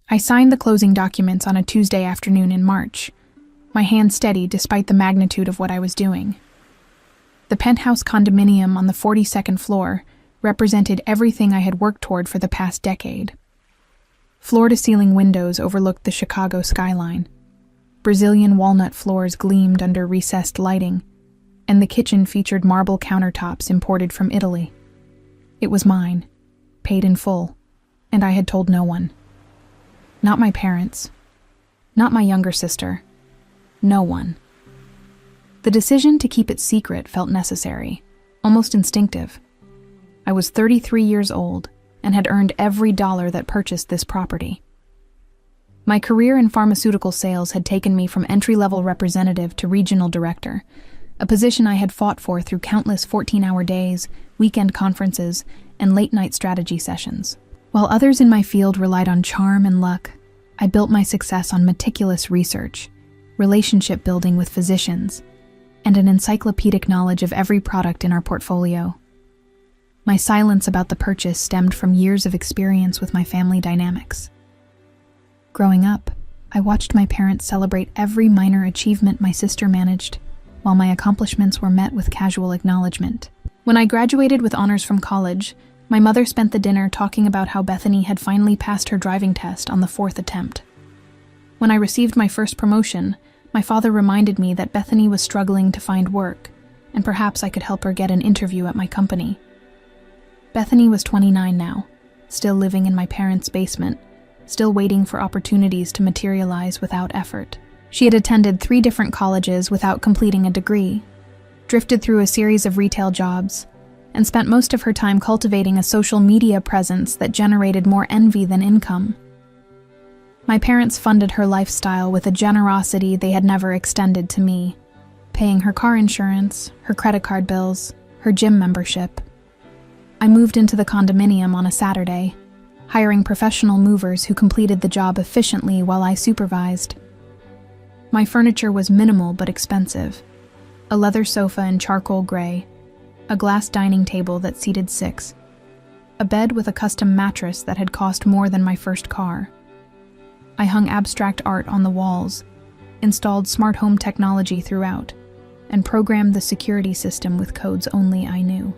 I signed the closing documents on a Tuesday afternoon in March, my hand steady despite the magnitude of what I was doing. The penthouse condominium on the 42nd floor represented everything I had worked toward for the past decade. Floor-to-ceiling windows overlooked the Chicago skyline. Brazilian walnut floors gleamed under recessed lighting, and the kitchen featured marble countertops imported from Italy. It was mine, paid in full, and I had told no one. Not my parents. Not my younger sister. No one. The decision to keep it secret felt necessary, almost instinctive. I was 33 years old and had earned every dollar that purchased this property. My career in pharmaceutical sales had taken me from entry-level representative to regional director, a position I had fought for through countless 14-hour days, weekend conferences, and late-night strategy sessions. While others in my field relied on charm and luck, I built my success on meticulous research, relationship building with physicians, and an encyclopedic knowledge of every product in our portfolio. My silence about the purchase stemmed from years of experience with my family dynamics. Growing up, I watched my parents celebrate every minor achievement my sister managed, while my accomplishments were met with casual acknowledgement. When I graduated with honors from college, my mother spent the dinner talking about how Bethany had finally passed her driving test on the 4th attempt. When I received my first promotion, my father reminded me that Bethany was struggling to find work, and perhaps I could help her get an interview at my company. Bethany was 29 now, still living in my parents' basement, still waiting for opportunities to materialize without effort. She had attended 3 different colleges without completing a degree, drifted through a series of retail jobs, and spent most of her time cultivating a social media presence that generated more envy than income. My parents funded her lifestyle with a generosity they had never extended to me, paying her car insurance, her credit card bills, her gym membership. I moved into the condominium on a Saturday, hiring professional movers who completed the job efficiently while I supervised. My furniture was minimal but expensive. A leather sofa in charcoal gray, a glass dining table that seated 6, a bed with a custom mattress that had cost more than my first car. I hung abstract art on the walls, installed smart home technology throughout, and programmed the security system with codes only I knew.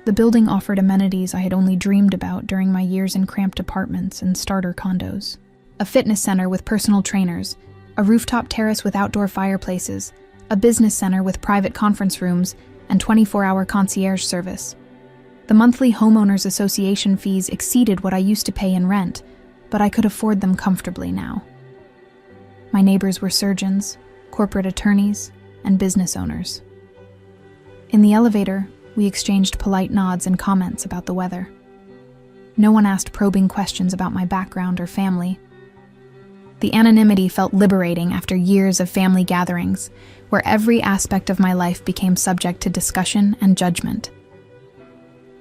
The building offered amenities I had only dreamed about during my years in cramped apartments and starter condos. A fitness center with personal trainers, a rooftop terrace with outdoor fireplaces, a business center with private conference rooms, and 24-hour concierge service. The monthly homeowners association fees exceeded what I used to pay in rent, but I could afford them comfortably now. My neighbors were surgeons, corporate attorneys, and business owners. In the elevator, we exchanged polite nods and comments about the weather. No one asked probing questions about my background or family. The anonymity felt liberating after years of family gatherings, where every aspect of my life became subject to discussion and judgment.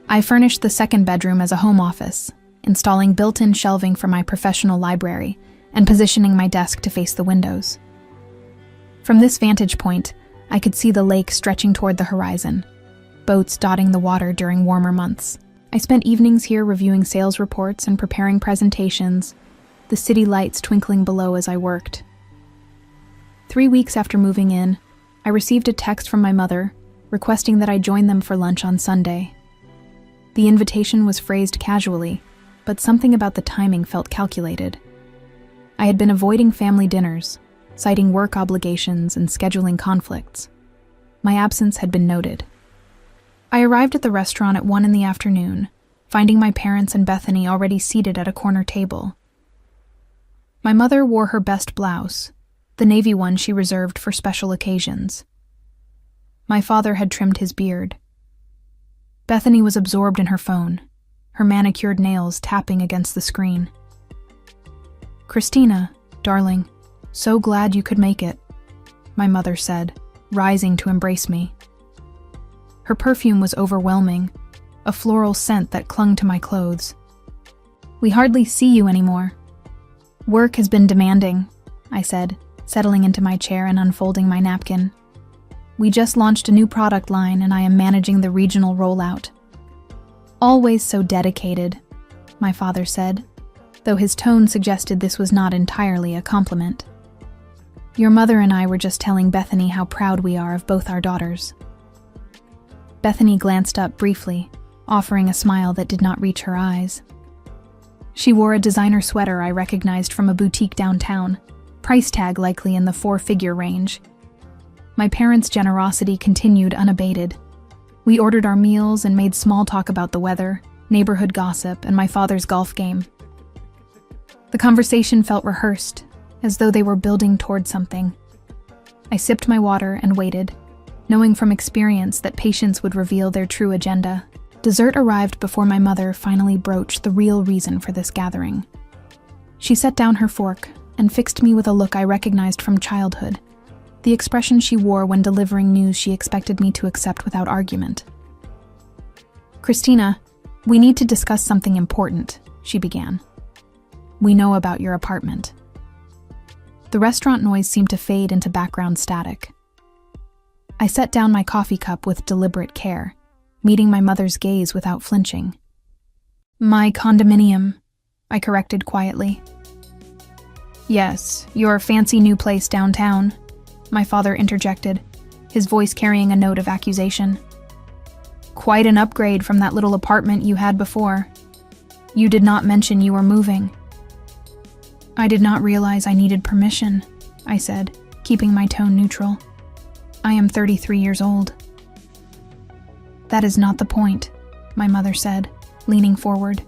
I furnished the second bedroom as a home office, installing built-in shelving for my professional library and positioning my desk to face the windows. From this vantage point, I could see the lake stretching toward the horizon, boats dotting the water during warmer months. I spent evenings here reviewing sales reports and preparing presentations, the city lights twinkling below as I worked. 3 weeks after moving in, I received a text from my mother requesting that I join them for lunch on Sunday. The invitation was phrased casually, but something about the timing felt calculated. I had been avoiding family dinners, citing work obligations and scheduling conflicts. My absence had been noted. I arrived at the restaurant at 1 in the afternoon, finding my parents and Bethany already seated at a corner table. My mother wore her best blouse, the navy one she reserved for special occasions. My father had trimmed his beard. Bethany was absorbed in her phone, her manicured nails tapping against the screen. "Christina, darling, so glad you could make it," my mother said, rising to embrace me. Her perfume was overwhelming, a floral scent that clung to my clothes. "We hardly see you anymore." "Work has been demanding," I said, settling into my chair and unfolding my napkin. "We just launched a new product line and I am managing the regional rollout." "Always so dedicated," my father said, though his tone suggested this was not entirely a compliment. Your mother and I were just telling Bethany how proud we are of both our daughters. Bethany glanced up briefly, offering a smile that did not reach her eyes. She wore a designer sweater I recognized from a boutique downtown, price tag likely in the 4-figure range. My parents' generosity continued unabated. We ordered our meals and made small talk about the weather, neighborhood gossip, and my father's golf game. The conversation felt rehearsed, as though they were building toward something. I sipped my water and waited, knowing from experience that patience would reveal their true agenda. Dessert arrived before my mother finally broached the real reason for this gathering. She set down her fork and fixed me with a look I recognized from childhood, the expression she wore when delivering news she expected me to accept without argument. Christina, we need to discuss something important, she began. We know about your apartment. The restaurant noise seemed to fade into background static. I set down my coffee cup with deliberate care, meeting my mother's gaze without flinching. My condominium, I corrected quietly. Yes, your fancy new place downtown, my father interjected, his voice carrying a note of accusation. Quite an upgrade from that little apartment you had before. You did not mention you were moving. I did not realize I needed permission, I said, keeping my tone neutral. I am 33 years old. That is not the point, my mother said, leaning forward.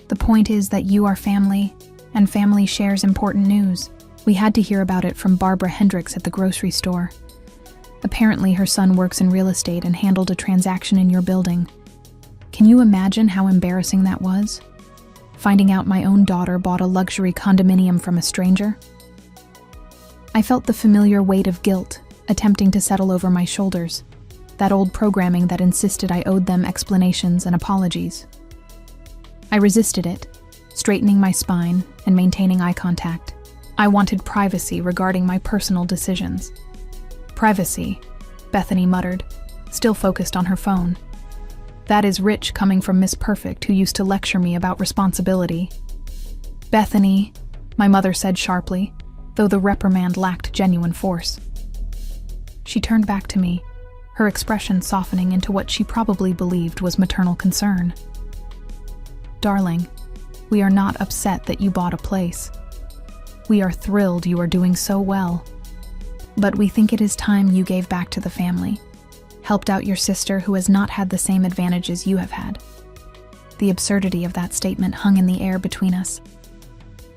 The point is that you are family, and family shares important news. We had to hear about it from Barbara Hendricks at the grocery store. Apparently her son works in real estate and handled a transaction in your building. Can you imagine how embarrassing that was? Finding out my own daughter bought a luxury condominium from a stranger? I felt the familiar weight of guilt, attempting to settle over my shoulders, that old programming that insisted I owed them explanations and apologies. I resisted it, straightening my spine and maintaining eye contact. I wanted privacy regarding my personal decisions. Privacy, Bethany muttered, still focused on her phone. That is rich coming from Miss Perfect, who used to lecture me about responsibility. Bethany, my mother said sharply, though the reprimand lacked genuine force. She turned back to me, her expression softening into what she probably believed was maternal concern. Darling, we are not upset that you bought a place. We are thrilled you are doing so well. But we think it is time you gave back to the family, helped out your sister who has not had the same advantages you have had. The absurdity of that statement hung in the air between us.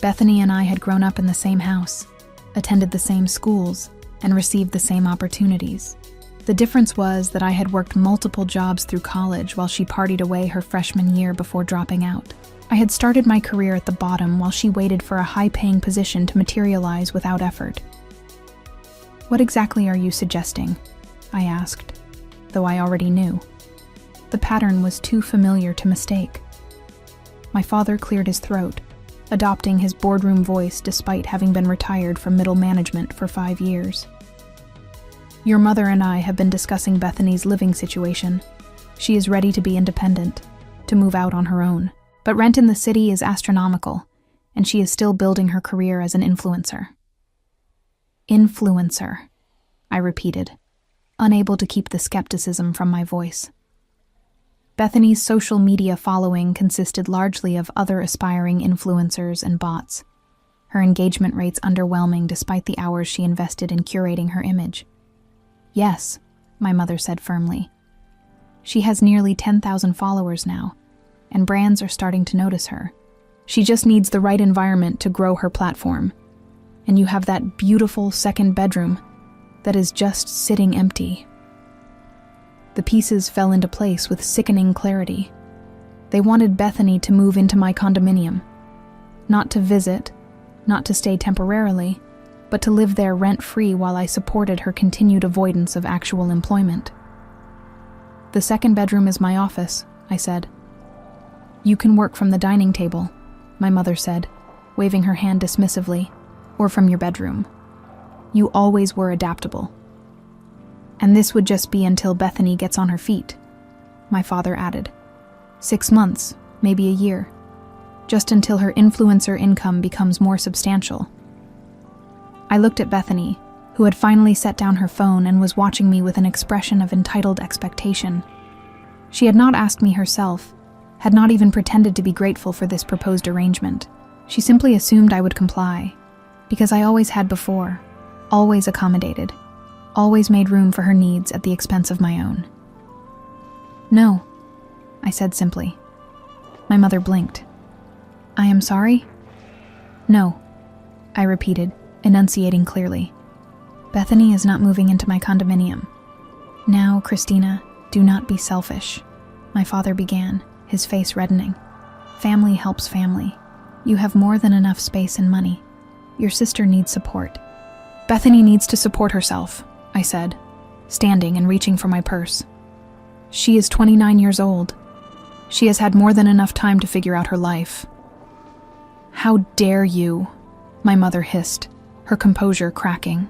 Bethany and I had grown up in the same house, attended the same schools, and received the same opportunities. The difference was that I had worked multiple jobs through college while she partied away her freshman year before dropping out. I had started my career at the bottom while she waited for a high-paying position to materialize without effort. What exactly are you suggesting? I asked, though I already knew. The pattern was too familiar to mistake. My father cleared his throat, adopting his boardroom voice despite having been retired from middle management for 5 years. Your mother and I have been discussing Bethany's living situation. She is ready to be independent, to move out on her own. But rent in the city is astronomical, and she is still building her career as an influencer. Influencer, I repeated, unable to keep the skepticism from my voice. Bethany's social media following consisted largely of other aspiring influencers and bots, her engagement rates underwhelming despite the hours she invested in curating her image. Yes, my mother said firmly. She has nearly 10,000 followers now, and brands are starting to notice her. She just needs the right environment to grow her platform. And you have that beautiful second bedroom that is just sitting empty. The pieces fell into place with sickening clarity. They wanted Bethany to move into my condominium. Not to visit, not to stay temporarily, but to live there rent-free while I supported her continued avoidance of actual employment. The second bedroom is my office, I said. You can work from the dining table, my mother said, waving her hand dismissively, or from your bedroom. You always were adaptable. And this would just be until Bethany gets on her feet, my father added. 6 months, maybe a year. just until her influencer income becomes more substantial. I looked at Bethany, who had finally set down her phone and was watching me with an expression of entitled expectation. She had not asked me herself, had not even pretended to be grateful for this proposed arrangement. She simply assumed I would comply, because I always had before, always accommodated, always made room for her needs at the expense of my own. "No," I said simply. My mother blinked. "I am sorry?" "No," I repeated, enunciating clearly. "Bethany is not moving into my condominium." "Now, Christina, do not be selfish," my father began, his face reddening. "Family helps family. You have more than enough space and money. Your sister needs support." "Bethany needs to support herself," I said, standing and reaching for my purse. "She is 29 years old. She has had more than enough time to figure out her life." "How dare you?" my mother hissed, her composure cracking.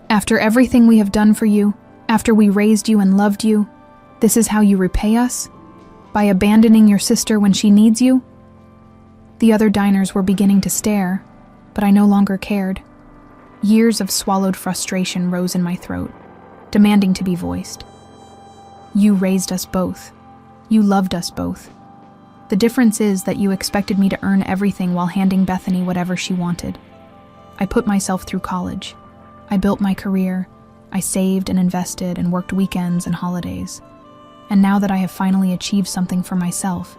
"After everything we have done for you, after we raised you and loved you, this is how you repay us? By abandoning your sister when she needs you?" The other diners were beginning to stare, but I no longer cared. Years of swallowed frustration rose in my throat, demanding to be voiced. "You raised us both. You loved us both. The difference is that you expected me to earn everything while handing Bethany whatever she wanted. I put myself through college. I built my career. I saved and invested and worked weekends and holidays. And now that I have finally achieved something for myself,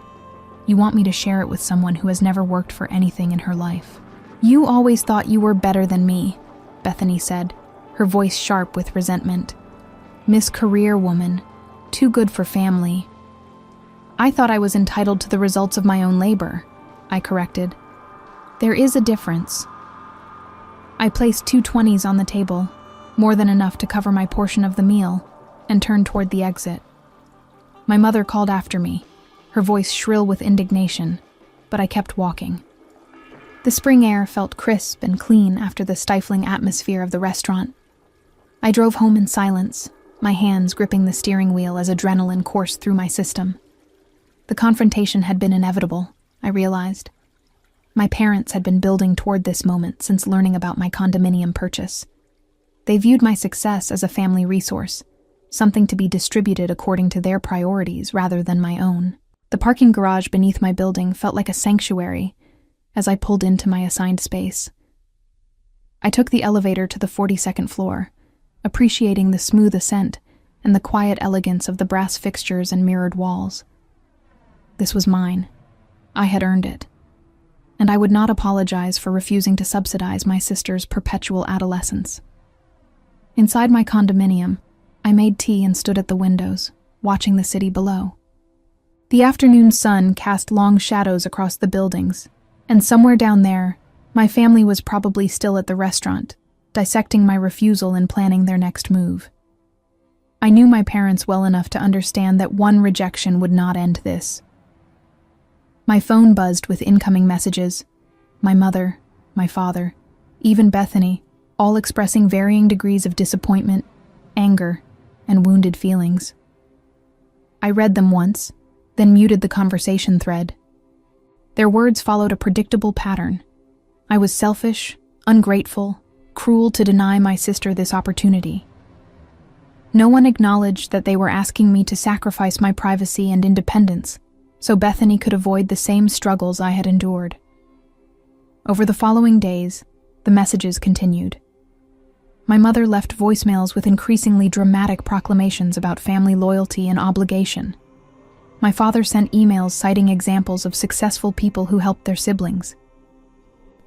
you want me to share it with someone who has never worked for anything in her life. You always thought you were better than me," Bethany said, her voice sharp with resentment. "Miss Career Woman, too good for family." "I thought I was entitled to the results of my own labor," I corrected. "There is a difference." I placed 2 20s on the table, more than enough to cover my portion of the meal, and turned toward the exit. My mother called after me, her voice shrill with indignation, but I kept walking. The spring air felt crisp and clean after the stifling atmosphere of the restaurant. I drove home in silence, my hands gripping the steering wheel as adrenaline coursed through my system. The confrontation had been inevitable, I realized. My parents had been building toward this moment since learning about my condominium purchase. They viewed my success as a family resource, something to be distributed according to their priorities rather than my own. The parking garage beneath my building felt like a sanctuary as I pulled into my assigned space. I took the elevator to the 42nd floor, appreciating the smooth ascent and the quiet elegance of the brass fixtures and mirrored walls. This was mine. I had earned it. And I would not apologize for refusing to subsidize my sister's perpetual adolescence. Inside my condominium, I made tea and stood at the windows, watching the city below. The afternoon sun cast long shadows across the buildings, and somewhere down there, my family was probably still at the restaurant, dissecting my refusal and planning their next move. I knew my parents well enough to understand that one rejection would not end this. My phone buzzed with incoming messages. My mother, my father, even Bethany, all expressing varying degrees of disappointment, anger, and wounded feelings. I read them once, then muted the conversation thread. Their words followed a predictable pattern. I was selfish, ungrateful, cruel to deny my sister this opportunity. No one acknowledged that they were asking me to sacrifice my privacy and independence so Bethany could avoid the same struggles I had endured. Over the following days, the messages continued. My mother left voicemails with increasingly dramatic proclamations about family loyalty and obligation. My father sent emails citing examples of successful people who helped their siblings.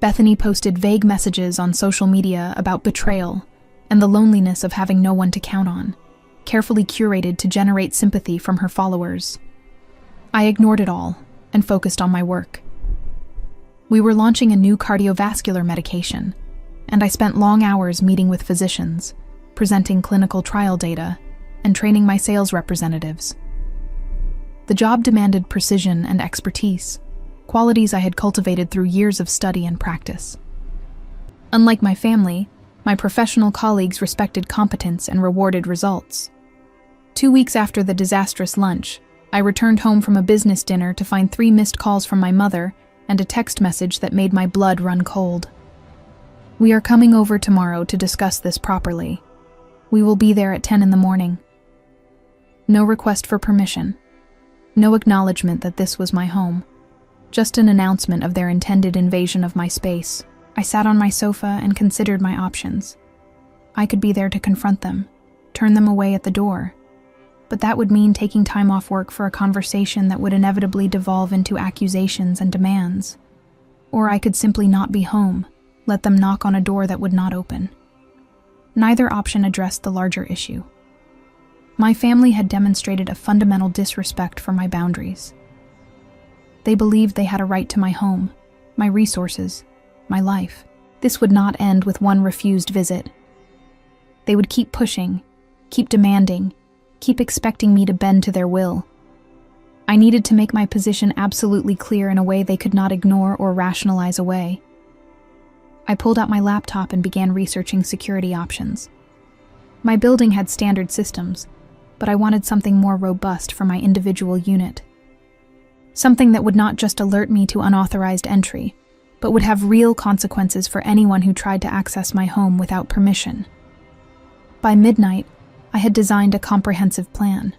Bethany posted vague messages on social media about betrayal and the loneliness of having no one to count on, carefully curated to generate sympathy from her followers. I ignored it all and focused on my work. We were launching a new cardiovascular medication, and I spent long hours meeting with physicians, presenting clinical trial data, and training my sales representatives. The job demanded precision and expertise, qualities I had cultivated through years of study and practice. Unlike my family, my professional colleagues respected competence and rewarded results. 2 weeks after the disastrous lunch, I returned home from a business dinner to find 3 missed calls from my mother and a text message that made my blood run cold. "We are coming over tomorrow to discuss this properly. We will be there at 10 in the morning." No request for permission. No acknowledgement that this was my home. Just an announcement of their intended invasion of my space. I sat on my sofa and considered my options. I could be there to confront them, turn them away at the door. But that would mean taking time off work for a conversation that would inevitably devolve into accusations and demands. Or I could simply not be home, let them knock on a door that would not open. Neither option addressed the larger issue. My family had demonstrated a fundamental disrespect for my boundaries. They believed they had a right to my home, my resources, my life. This would not end with one refused visit. They would keep pushing, keep demanding, keep expecting me to bend to their will. I needed to make my position absolutely clear in a way they could not ignore or rationalize away. I pulled out my laptop and began researching security options. My building had standard systems, but I wanted something more robust for my individual unit. Something that would not just alert me to unauthorized entry, but would have real consequences for anyone who tried to access my home without permission. By midnight, I had designed a comprehensive plan.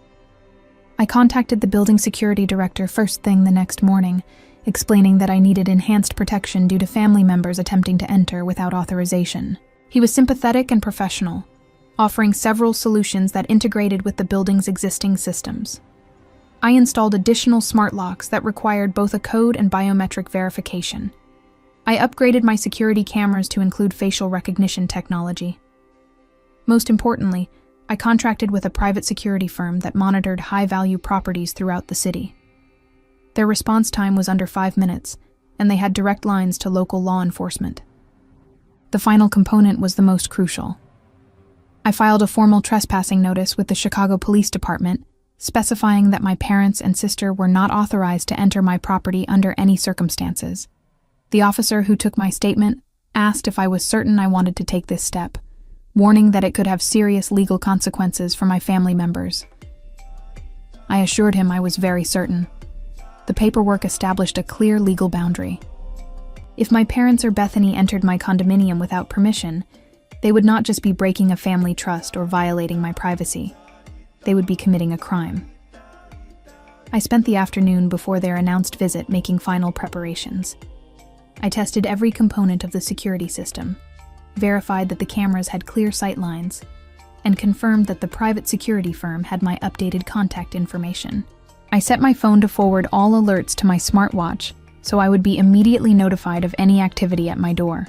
I contacted the building security director first thing the next morning, explaining that I needed enhanced protection due to family members attempting to enter without authorization. He was sympathetic and professional, offering several solutions that integrated with the building's existing systems. I installed additional smart locks that required both a code and biometric verification. I upgraded my security cameras to include facial recognition technology. Most importantly, I contracted with a private security firm that monitored high-value properties throughout the city. Their response time was under 5 minutes, and they had direct lines to local law enforcement. The final component was the most crucial. I filed a formal trespassing notice with the Chicago Police Department, specifying that my parents and sister were not authorized to enter my property under any circumstances. The officer who took my statement asked if I was certain I wanted to take this step, warning that it could have serious legal consequences for my family members. I assured him I was very certain. The paperwork established a clear legal boundary. If my parents or Bethany entered my condominium without permission, they would not just be breaking a family trust or violating my privacy. They would be committing a crime. I spent the afternoon before their announced visit making final preparations. I tested every component of the security system, verified that the cameras had clear sight lines, and confirmed that the private security firm had my updated contact information. I set my phone to forward all alerts to my smartwatch so I would be immediately notified of any activity at my door.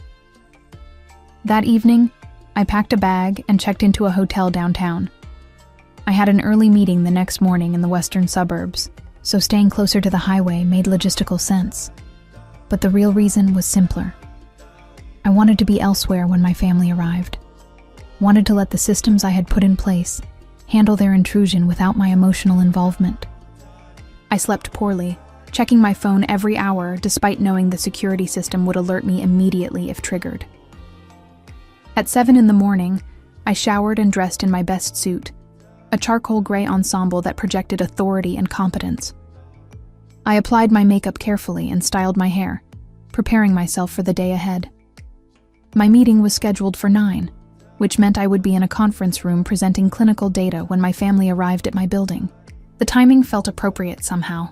That evening, I packed a bag and checked into a hotel downtown. I had an early meeting the next morning in the western suburbs, so staying closer to the highway made logistical sense. But the real reason was simpler. I wanted to be elsewhere when my family arrived. Wanted to let the systems I had put in place handle their intrusion without my emotional involvement. I slept poorly, checking my phone every hour despite knowing the security system would alert me immediately if triggered. At 7 in the morning, I showered and dressed in my best suit, a charcoal gray ensemble that projected authority and competence. I applied my makeup carefully and styled my hair, preparing myself for the day ahead. My meeting was scheduled for 9, which meant I would be in a conference room presenting clinical data when my family arrived at my building. The timing felt appropriate somehow,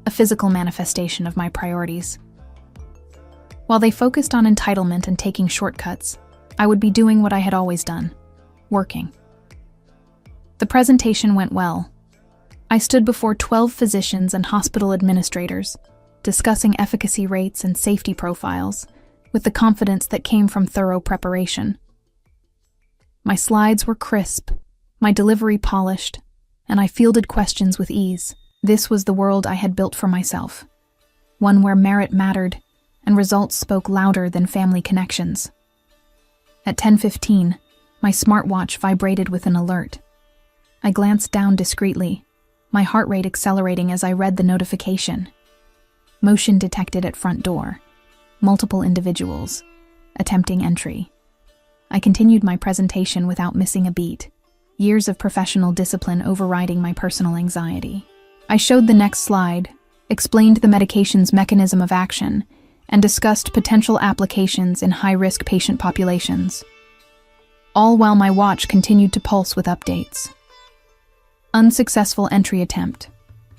a physical manifestation of my priorities. While they focused on entitlement and taking shortcuts, I would be doing what I had always done, working. The presentation went well. I stood before 12 physicians and hospital administrators, discussing efficacy rates and safety profiles, with the confidence that came from thorough preparation. My slides were crisp, my delivery polished, and I fielded questions with ease. This was the world I had built for myself, one where merit mattered and results spoke louder than family connections. At 10:15, my smartwatch vibrated with an alert. I glanced down discreetly, my heart rate accelerating as I read the notification. Motion detected at front door. Multiple individuals. Attempting entry. I continued my presentation without missing a beat, years of professional discipline overriding my personal anxiety. I showed the next slide, explained the medication's mechanism of action, and discussed potential applications in high-risk patient populations. All while my watch continued to pulse with updates. Unsuccessful entry attempt.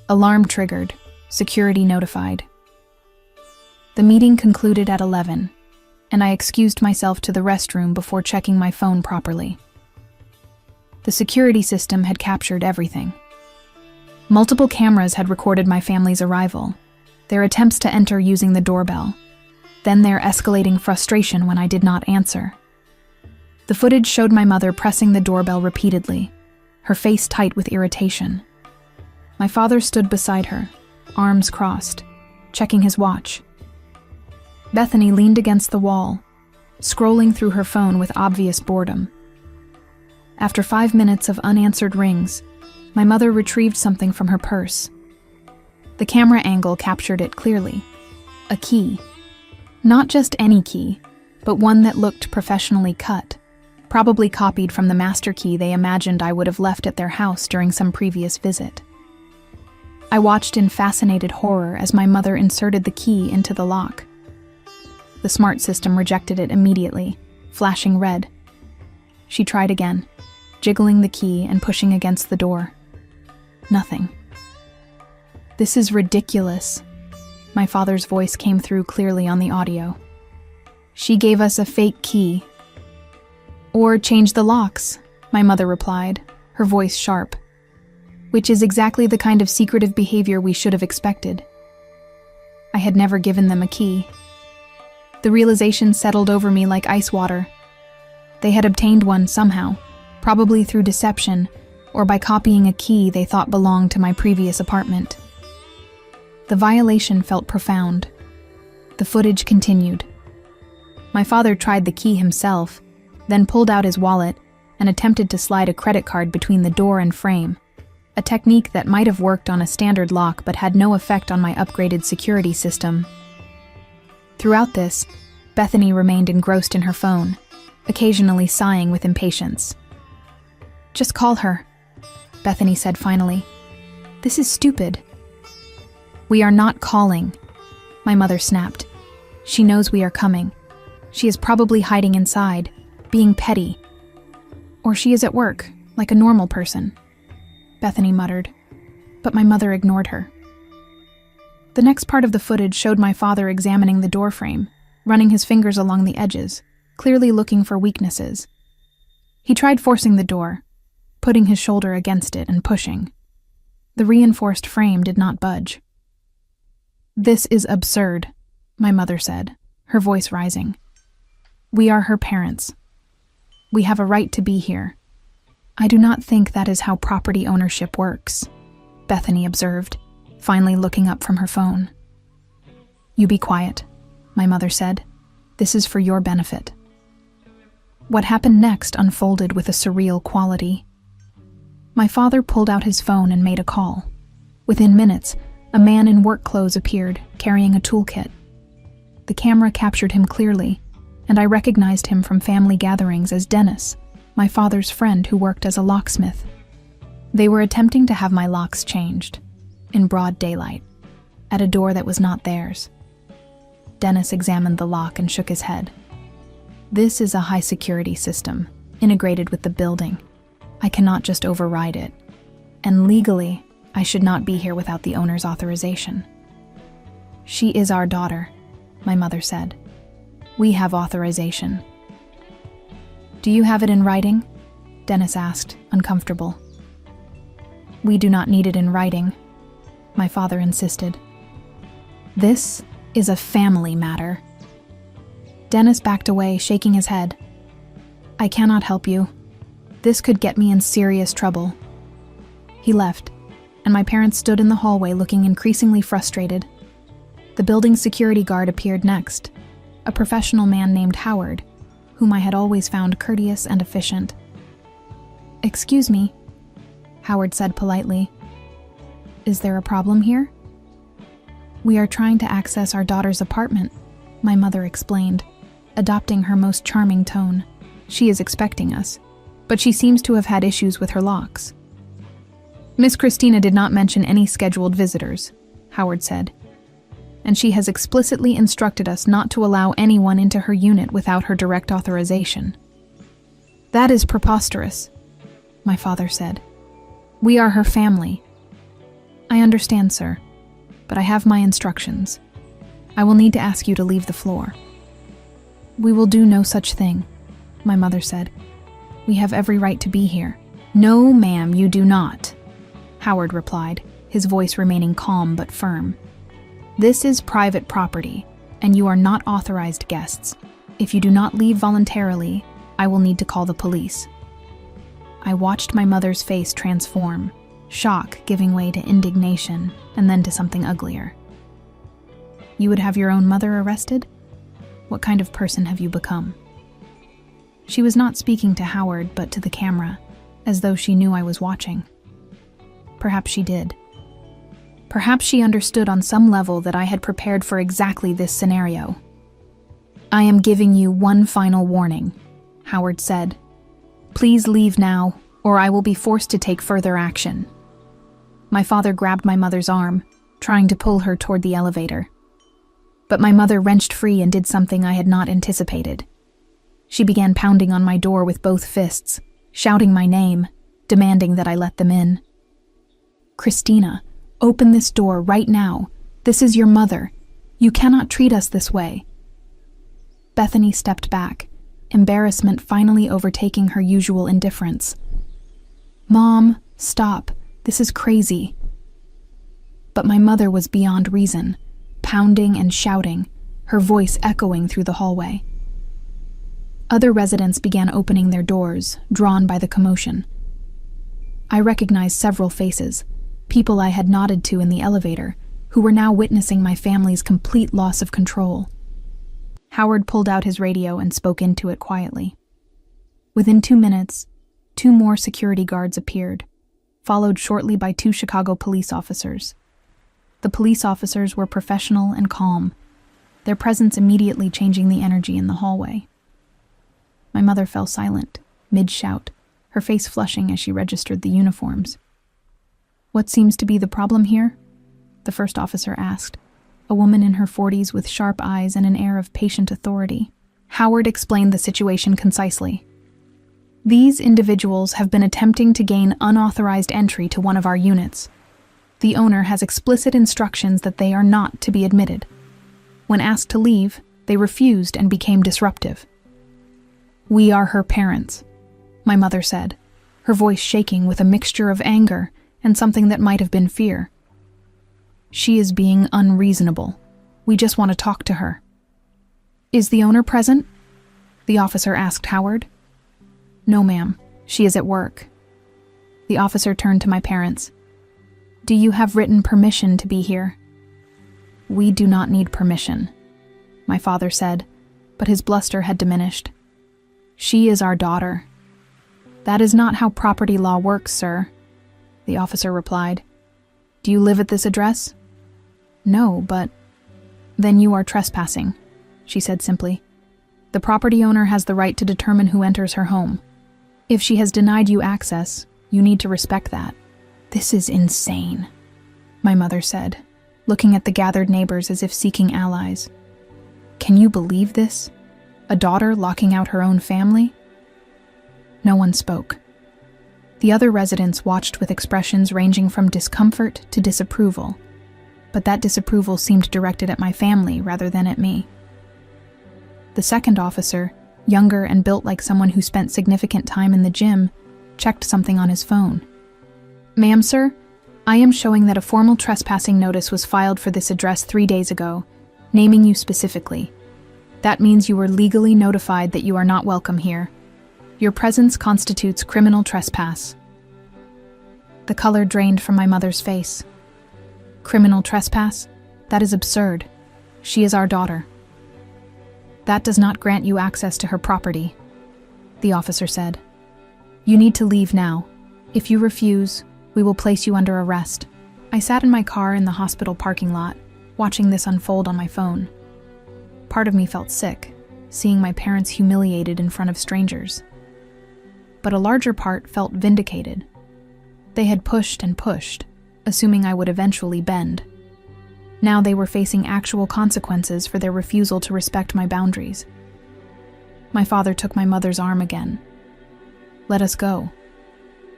Alarm triggered. Security notified. The meeting concluded at 11, and I excused myself to the restroom before checking my phone properly. The security system had captured everything. Multiple cameras had recorded my family's arrival, their attempts to enter using the doorbell, then their escalating frustration when I did not answer. The footage showed my mother pressing the doorbell repeatedly, her face tight with irritation. My father stood beside her, arms crossed, checking his watch. Bethany leaned against the wall, scrolling through her phone with obvious boredom. After 5 minutes of unanswered rings, my mother retrieved something from her purse. The camera angle captured it clearly. A key. Not just any key, but one that looked professionally cut, probably copied from the master key they imagined I would have left at their house during some previous visit. I watched in fascinated horror as my mother inserted the key into the lock. The smart system rejected it immediately, flashing red. She tried again, jiggling the key and pushing against the door. Nothing. "This is ridiculous." My father's voice came through clearly on the audio. "She gave us a fake key." "Or change the locks," my mother replied, her voice sharp. "Which is exactly the kind of secretive behavior we should have expected." I had never given them a key. The realization settled over me like ice water. They had obtained one somehow, probably through deception, or by copying a key they thought belonged to my previous apartment. The violation felt profound. The footage continued. My father tried the key himself, then pulled out his wallet and attempted to slide a credit card between the door and frame, a technique that might have worked on a standard lock but had no effect on my upgraded security system. Throughout this, Bethany remained engrossed in her phone, occasionally sighing with impatience. "Just call her," Bethany said finally. "This is stupid." "We are not calling," my mother snapped. "She knows we are coming. She is probably hiding inside, being petty. Or she is at work, like a normal person," Bethany muttered, but my mother ignored her. The next part of the footage showed my father examining the doorframe, running his fingers along the edges, clearly looking for weaknesses. He tried forcing the door, putting his shoulder against it and pushing. The reinforced frame did not budge. "This is absurd," my mother said, her voice rising. "We are her parents. We have a right to be here." "I do not think that is how property ownership works," Bethany observed, finally looking up from her phone. "You be quiet," my mother said. "This is for your benefit." What happened next unfolded with a surreal quality. My father pulled out his phone and made a call. Within minutes, a man in work clothes appeared, carrying a toolkit. The camera captured him clearly, and I recognized him from family gatherings as Dennis, my father's friend who worked as a locksmith. They were attempting to have my locks changed, in broad daylight, at a door that was not theirs. Dennis examined the lock and shook his head. "This is a high-security system, integrated with the building. I cannot just override it. And legally, I should not be here without the owner's authorization." "She is our daughter," my mother said. "We have authorization." "Do you have it in writing?" Dennis asked, uncomfortable. "We do not need it in writing," my father insisted. "This is a family matter." Dennis backed away, shaking his head. "I cannot help you. This could get me in serious trouble." He left, and my parents stood in the hallway looking increasingly frustrated. The building's security guard appeared next, a professional man named Howard, whom I had always found courteous and efficient. "Excuse me," Howard said politely. "Is there a problem here?" "We are trying to access our daughter's apartment," my mother explained, adopting her most charming tone. "She is expecting us, but she seems to have had issues with her locks." Miss Christina did not mention any scheduled visitors, Howard said. And she has explicitly instructed us not to allow anyone into her unit without her direct authorization. That is preposterous, my father said. We are her family. I understand, sir, but I have my instructions. I will need to ask you to leave the floor. We will do no such thing, my mother said. We have every right to be here. No, ma'am, you do not, Howard replied, his voice remaining calm but firm. This is private property, and you are not authorized guests. If you do not leave voluntarily, I will need to call the police. I watched my mother's face transform, shock giving way to indignation, and then to something uglier. You would have your own mother arrested? What kind of person have you become? She was not speaking to Howard, but to the camera, as though she knew I was watching. Perhaps she did. Perhaps she understood on some level that I had prepared for exactly this scenario. I am giving you one final warning, Howard said. Please leave now, or I will be forced to take further action. My father grabbed my mother's arm, trying to pull her toward the elevator. But my mother wrenched free and did something I had not anticipated. She began pounding on my door with both fists, shouting my name, demanding that I let them in. Christina, open this door right now. This is your mother. You cannot treat us this way. Bethany stepped back, embarrassment finally overtaking her usual indifference. Mom, stop. This is crazy. But my mother was beyond reason, pounding and shouting, her voice echoing through the hallway. Other residents began opening their doors, drawn by the commotion. I recognized several faces, people I had nodded to in the elevator, who were now witnessing my family's complete loss of control. Howard pulled out his radio and spoke into it quietly. Within 2 minutes, 2 more security guards appeared, followed shortly by 2 Chicago police officers. The police officers were professional and calm, their presence immediately changing the energy in the hallway. My mother fell silent, mid-shout, her face flushing as she registered the uniforms. What seems to be the problem here? The first officer asked, a woman in her 40s with sharp eyes and an air of patient authority. Howard explained the situation concisely. These individuals have been attempting to gain unauthorized entry to one of our units. The owner has explicit instructions that they are not to be admitted. When asked to leave, they refused and became disruptive. We are her parents, my mother said, her voice shaking with a mixture of anger and something that might have been fear. She is being unreasonable. We just want to talk to her. Is the owner present? The officer asked Howard. No, ma'am. She is at work. The officer turned to my parents. Do you have written permission to be here? We do not need permission, my father said, but his bluster had diminished. She is our daughter. That is not how property law works, sir, the officer replied. Do you live at this address? No, but... Then you are trespassing, she said simply. The property owner has the right to determine who enters her home. If she has denied you access, you need to respect that. This is insane, my mother said, looking at the gathered neighbors as if seeking allies. Can you believe this? A daughter locking out her own family? No one spoke. The other residents watched with expressions ranging from discomfort to disapproval, but that disapproval seemed directed at my family rather than at me. The second officer, younger and built like someone who spent significant time in the gym, checked something on his phone. Ma'am, sir, I am showing that a formal trespassing notice was filed for this address 3 days ago, naming you specifically. That means you were legally notified that you are not welcome here. Your presence constitutes criminal trespass. The color drained from my mother's face. Criminal trespass? That is absurd. She is our daughter. That does not grant you access to her property, the officer said. You need to leave now. If you refuse, we will place you under arrest. I sat in my car in the hospital parking lot, watching this unfold on my phone. Part of me felt sick, seeing my parents humiliated in front of strangers. But a larger part felt vindicated. They had pushed and pushed, assuming I would eventually bend. Now they were facing actual consequences for their refusal to respect my boundaries. My father took my mother's arm again. "Let us go.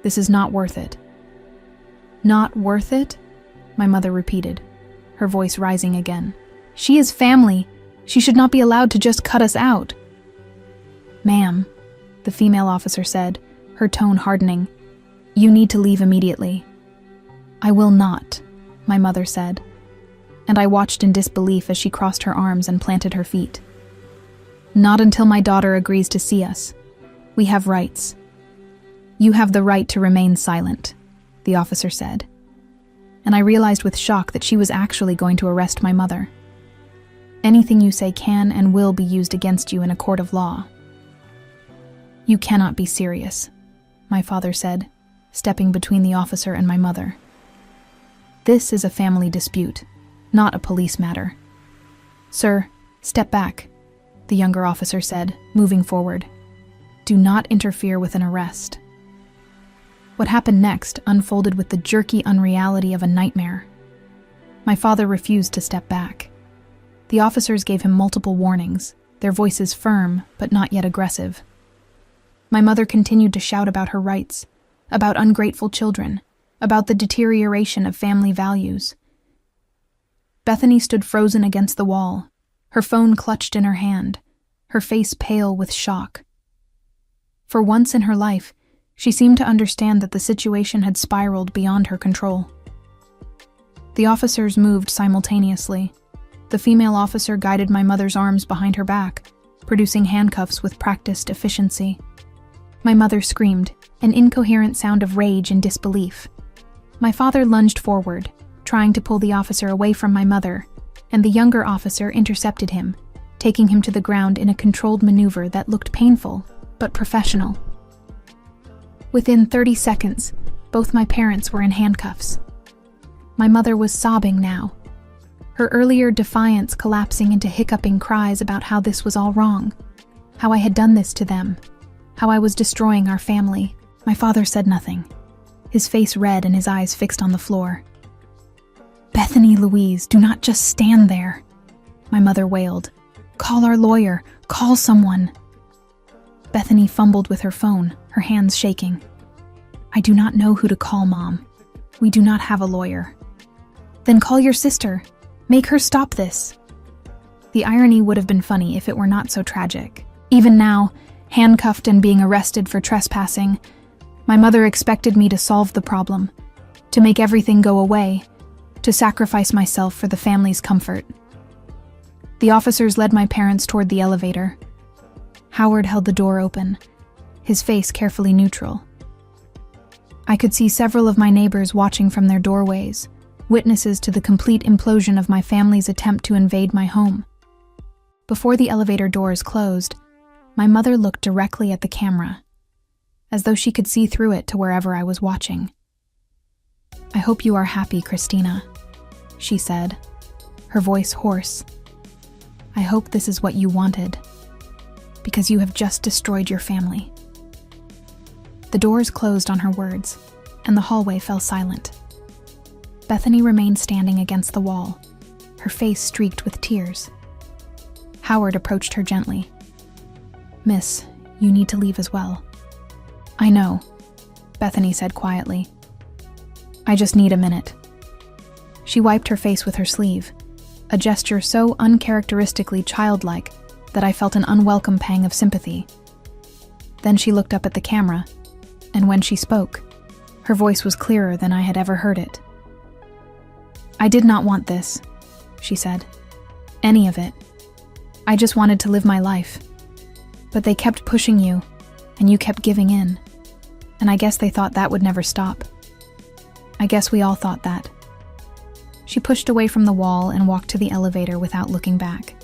This is not worth it." "Not worth it?" my mother repeated, her voice rising again. "She is family. She should not be allowed to just cut us out." "Ma'am," the female officer said, her tone hardening, "you need to leave immediately." "I will not," my mother said, and I watched in disbelief as she crossed her arms and planted her feet. "Not until my daughter agrees to see us. We have rights." "You have the right to remain silent," the officer said, and I realized with shock that she was actually going to arrest my mother. "Anything you say can and will be used against you in a court of law." "You cannot be serious," my father said, stepping between the officer and my mother. "This is a family dispute, not a police matter." "Sir, step back," the younger officer said, moving forward. "Do not interfere with an arrest." What happened next unfolded with the jerky unreality of a nightmare. My father refused to step back. The officers gave him multiple warnings, their voices firm but not yet aggressive. My mother continued to shout about her rights, about ungrateful children, about the deterioration of family values. Bethany stood frozen against the wall, her phone clutched in her hand, her face pale with shock. For once in her life, she seemed to understand that the situation had spiraled beyond her control. The officers moved simultaneously. The female officer guided my mother's arms behind her back, producing handcuffs with practiced efficiency. My mother screamed, an incoherent sound of rage and disbelief. My father lunged forward, trying to pull the officer away from my mother, and the younger officer intercepted him, taking him to the ground in a controlled maneuver that looked painful, but professional. Within 30 seconds, both my parents were in handcuffs. My mother was sobbing now, her earlier defiance collapsing into hiccuping cries about how this was all wrong, how I had done this to them, how I was destroying our family. My father said nothing, his face red and his eyes fixed on the floor. "Bethany Louise, do not just stand there," my mother wailed. "Call our lawyer, call someone." Bethany fumbled with her phone, her hands shaking. "I do not know who to call, Mom. We do not have a lawyer." "Then call your sister. Make her stop this." The irony would have been funny if it were not so tragic. Even now, handcuffed and being arrested for trespassing, my mother expected me to solve the problem, to make everything go away, to sacrifice myself for the family's comfort. The officers led my parents toward the elevator. Howard held the door open, his face carefully neutral. I could see several of my neighbors watching from their doorways, witnesses to the complete implosion of my family's attempt to invade my home. Before the elevator doors closed, my mother looked directly at the camera, as though she could see through it to wherever I was watching. "I hope you are happy, Christina," she said, her voice hoarse. "I hope this is what you wanted, because you have just destroyed your family." The doors closed on her words, and the hallway fell silent. Bethany remained standing against the wall, her face streaked with tears. Howard approached her gently. "Miss, you need to leave as well." "I know," Bethany said quietly. "I just need a minute." She wiped her face with her sleeve, a gesture so uncharacteristically childlike that I felt an unwelcome pang of sympathy. Then she looked up at the camera, and when she spoke, her voice was clearer than I had ever heard it. "I did not want this," she said. "Any of it. I just wanted to live my life. But they kept pushing you, and you kept giving in. And I guess they thought that would never stop. I guess we all thought that." She pushed away from the wall and walked to the elevator without looking back.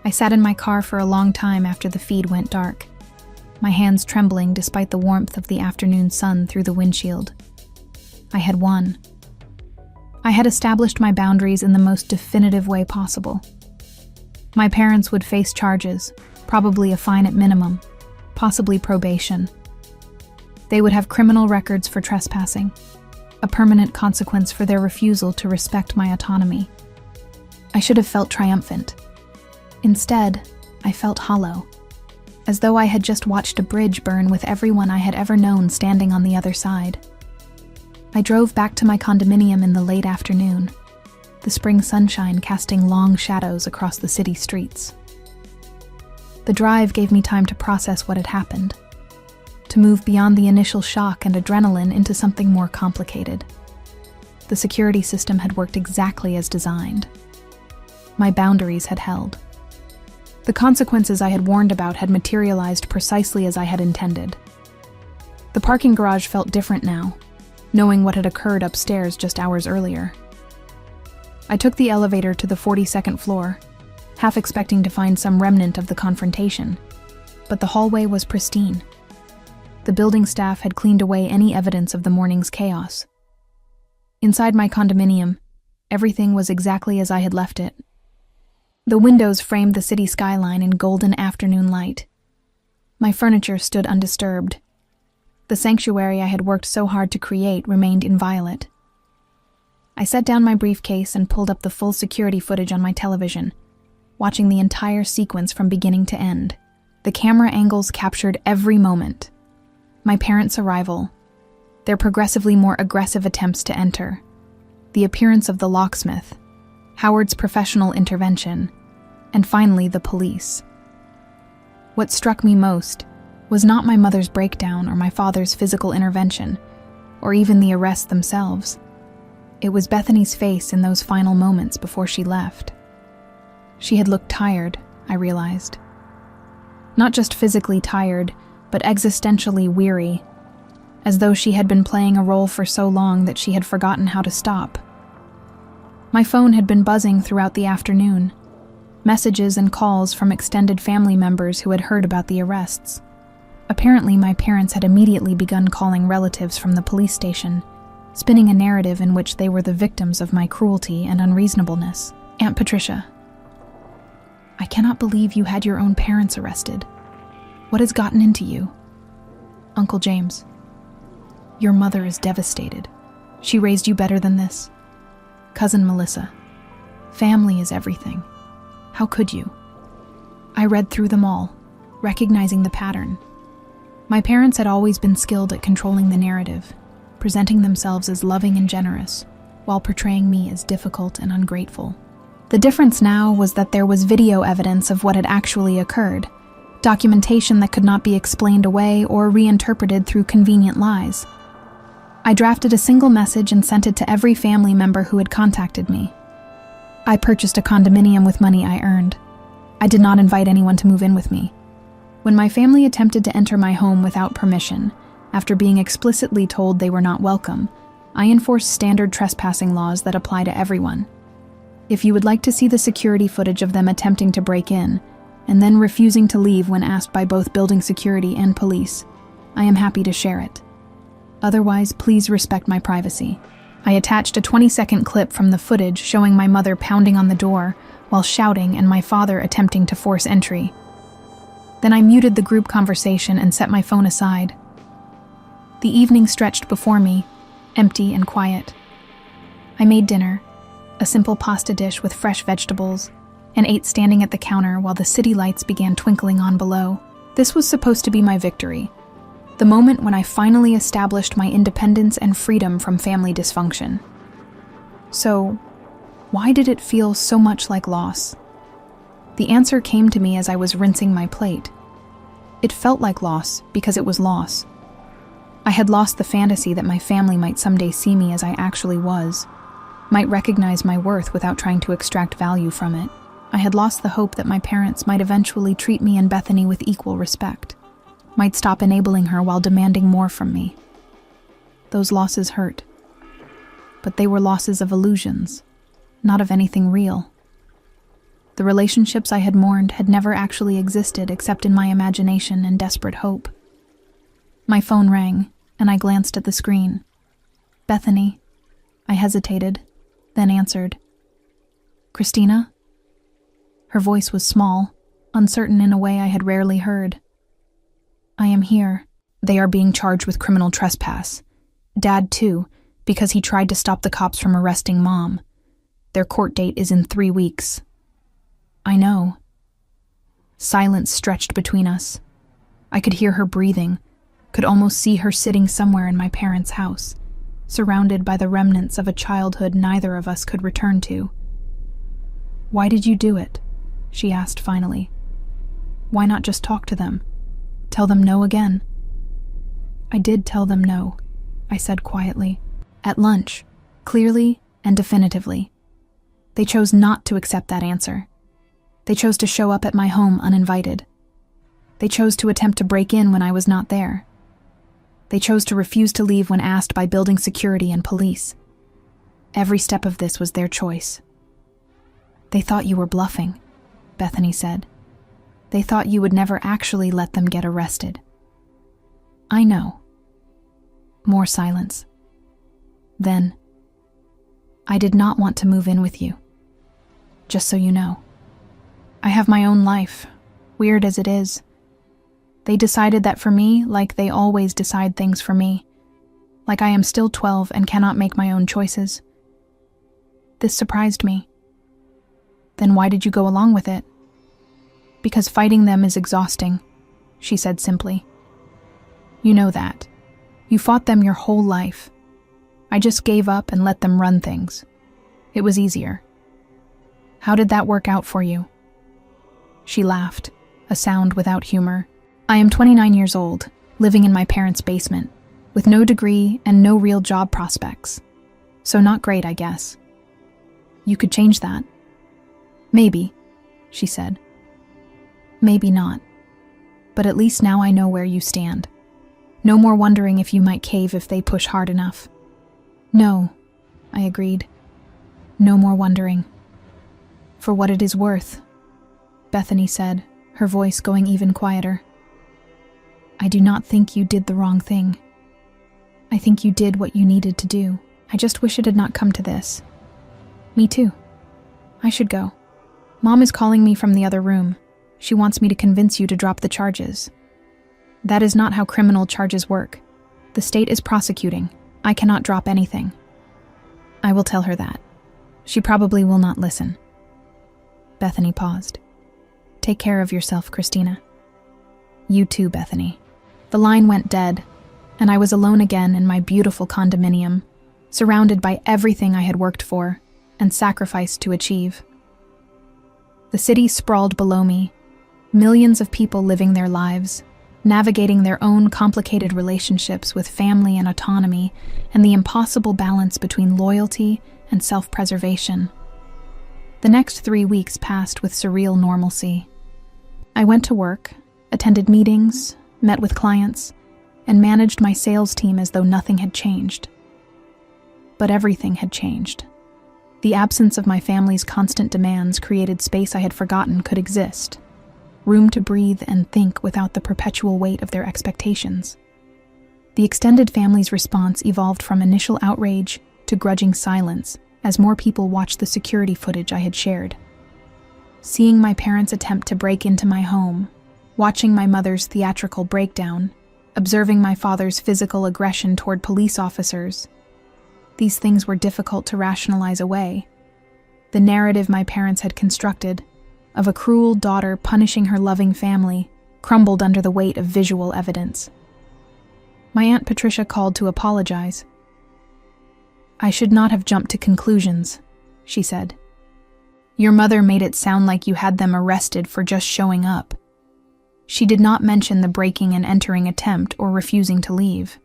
I sat in my car for a long time after the feed went dark, my hands trembling despite the warmth of the afternoon sun through the windshield. I had won. I had established my boundaries in the most definitive way possible. My parents would face charges, probably a fine at minimum, possibly probation. They would have criminal records for trespassing, a permanent consequence for their refusal to respect my autonomy. I should have felt triumphant. Instead, I felt hollow, as though I had just watched a bridge burn with everyone I had ever known standing on the other side. I drove back to my condominium in the late afternoon, the spring sunshine casting long shadows across the city streets. The drive gave me time to process what had happened, to move beyond the initial shock and adrenaline into something more complicated. The security system had worked exactly as designed. My boundaries had held. The consequences I had warned about had materialized precisely as I had intended. The parking garage felt different now, knowing what had occurred upstairs just hours earlier. I took the elevator to the 42nd floor, half expecting to find some remnant of the confrontation, but the hallway was pristine. The building staff had cleaned away any evidence of the morning's chaos. Inside my condominium, everything was exactly as I had left it. The windows framed the city skyline in golden afternoon light. My furniture stood undisturbed. The sanctuary I had worked so hard to create remained inviolate. I set down my briefcase and pulled up the full security footage on my television, watching the entire sequence from beginning to end. The camera angles captured every moment. My parents' arrival, their progressively more aggressive attempts to enter, the appearance of the locksmith, Howard's professional intervention, and finally the police. What struck me most was not my mother's breakdown or my father's physical intervention, or even the arrests themselves. It was Bethany's face in those final moments before she left. She had looked tired, I realized. Not just physically tired, but existentially weary, as though she had been playing a role for so long that she had forgotten how to stop. My phone had been buzzing throughout the afternoon, messages and calls from extended family members who had heard about the arrests. Apparently, my parents had immediately begun calling relatives from the police station, spinning a narrative in which they were the victims of my cruelty and unreasonableness. Aunt Patricia, I cannot believe you had your own parents arrested. What has gotten into you? Uncle James, your mother is devastated. She raised you better than this. Cousin Melissa, family is everything. How could you? I read through them all, recognizing the pattern. My parents had always been skilled at controlling the narrative, presenting themselves as loving and generous, while portraying me as difficult and ungrateful. The difference now was that there was video evidence of what had actually occurred, documentation that could not be explained away or reinterpreted through convenient lies. I drafted a single message and sent it to every family member who had contacted me. I purchased a condominium with money I earned. I did not invite anyone to move in with me. When my family attempted to enter my home without permission, after being explicitly told they were not welcome, I enforced standard trespassing laws that apply to everyone. If you would like to see the security footage of them attempting to break in, and then refusing to leave when asked by both building security and police, I am happy to share it. Otherwise, please respect my privacy. I attached a 20-second clip from the footage showing my mother pounding on the door while shouting and my father attempting to force entry. Then I muted the group conversation and set my phone aside. The evening stretched before me, empty and quiet. I made dinner, a simple pasta dish with fresh vegetables, and ate standing at the counter while the city lights began twinkling on below. This was supposed to be my victory, the moment when I finally established my independence and freedom from family dysfunction. So, why did it feel so much like loss? The answer came to me as I was rinsing my plate. It felt like loss because it was loss. I had lost the fantasy that my family might someday see me as I actually was, might recognize my worth without trying to extract value from it. I had lost the hope that my parents might eventually treat me and Bethany with equal respect, might stop enabling her while demanding more from me. Those losses hurt, but they were losses of illusions, not of anything real. The relationships I had mourned had never actually existed except in my imagination and desperate hope. My phone rang, and I glanced at the screen. Bethany. I hesitated, then answered. Christina? Her voice was small, uncertain in a way I had rarely heard. I am here. They are being charged with criminal trespass. Dad, too, because he tried to stop the cops from arresting Mom. Their court date is in 3 weeks. I know. Silence stretched between us. I could hear her breathing, could almost see her sitting somewhere in my parents' house, surrounded by the remnants of a childhood neither of us could return to. "Why did you do it?" she asked finally. "Why not just talk to them? Tell them no again?" "I did tell them no," I said quietly. "At lunch, clearly and definitively. They chose not to accept that answer. They chose to show up at my home uninvited. They chose to attempt to break in when I was not there. They chose to refuse to leave when asked by building security and police. Every step of this was their choice." "They thought you were bluffing," Bethany said. "They thought you would never actually let them get arrested." "I know." More silence. Then, "I did not want to move in with you. Just so you know. I have my own life, weird as it is. They decided that for me, like they always decide things for me. Like I am still 12 and cannot make my own choices. This surprised me." "Then why did you go along with it?" "Because fighting them is exhausting," she said simply. "You know that. You fought them your whole life. I just gave up and let them run things. It was easier." "How did that work out for you?" She laughed, a sound without humor. "I am 29 years old, living in my parents' basement, with no degree and no real job prospects. So not great, I guess. You could change that." "Maybe," she said. "Maybe not. But at least now I know where you stand. No more wondering if you might cave if they push hard enough." "No," I agreed. "No more wondering." "For what it is worth," Bethany said, her voice going even quieter. "I do not think you did the wrong thing. I think you did what you needed to do. I just wish it had not come to this." "Me too. I should go. Mom is calling me from the other room. She wants me to convince you to drop the charges." "That is not how criminal charges work. The state is prosecuting. I cannot drop anything." "I will tell her that. She probably will not listen." Bethany paused. "Take care of yourself, Christina." "You too, Bethany." The line went dead, and I was alone again in my beautiful condominium, surrounded by everything I had worked for and sacrificed to achieve. The city sprawled below me, millions of people living their lives, navigating their own complicated relationships with family and autonomy, and the impossible balance between loyalty and self-preservation. The next 3 weeks passed with surreal normalcy. I went to work, attended meetings, met with clients, and managed my sales team as though nothing had changed. But everything had changed. The absence of my family's constant demands created space I had forgotten could exist. Room to breathe and think without the perpetual weight of their expectations. The extended family's response evolved from initial outrage to grudging silence as more people watched the security footage I had shared. Seeing my parents attempt to break into my home, watching my mother's theatrical breakdown, observing my father's physical aggression toward police officers, these things were difficult to rationalize away. The narrative my parents had constructed of a cruel daughter punishing her loving family crumbled under the weight of visual evidence. My Aunt Patricia called to apologize. "I should not have jumped to conclusions," she said. "Your mother made it sound like you had them arrested for just showing up. She did not mention the breaking and entering attempt or refusing to leave."